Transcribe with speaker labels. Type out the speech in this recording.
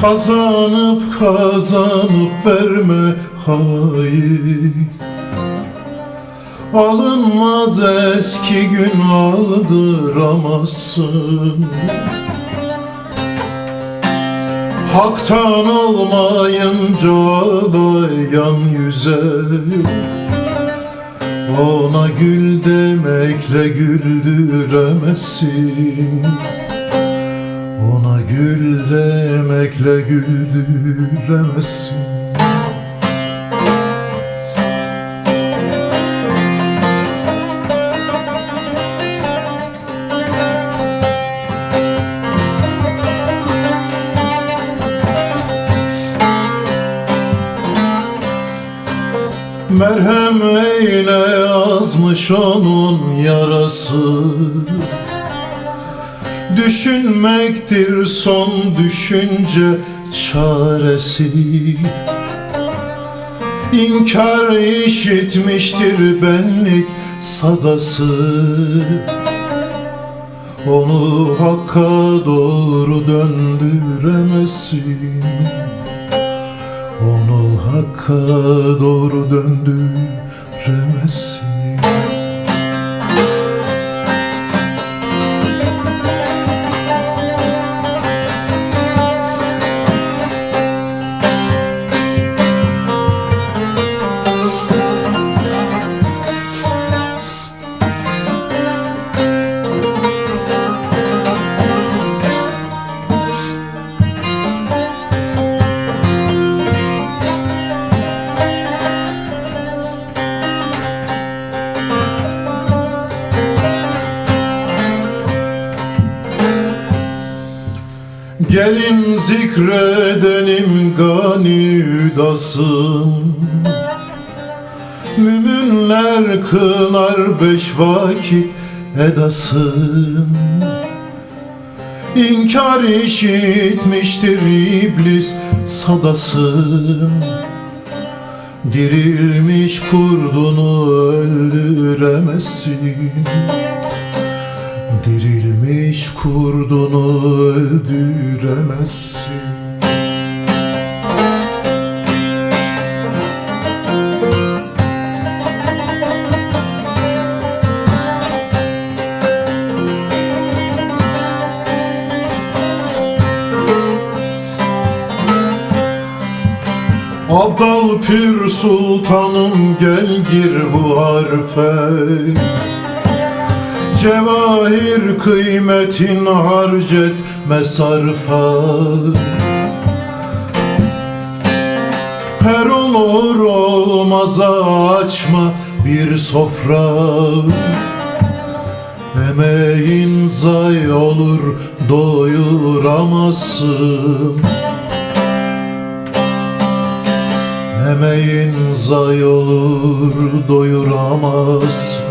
Speaker 1: Kazanıp verme hayır. Alınmaz eski gün aldıramazsın. Hak'tan olmayınca ağlayan yüze ona gül demekle güldüremezsin. Ona gül demekle güldüremezsin. Merhem eyle yazmış onun yarası. Düşünmektir son düşünce çaresi. İnkar işitmiştir benlik sadası. Onu Hakk'a doğru döndüremezsin. Onu Hakk'a doğru döndüremezsin. Gelin zikredelim gani hüdasın. Müminler kılar 5 vakit edasın. İnkar işitmiştir iblis sadasın. Dirilmiş kurdunu öldüremezsin. Dirilmiş kurdunu öldüremezsin. Abdal Pir Sultanım gel gir bu harfe. Cevahir kıymetin harc etme sarfa. Her olur olmaza açma bir sofra. Emeğin zayi olur doyuramazsın. Emeğin zayi olur doyuramazsın.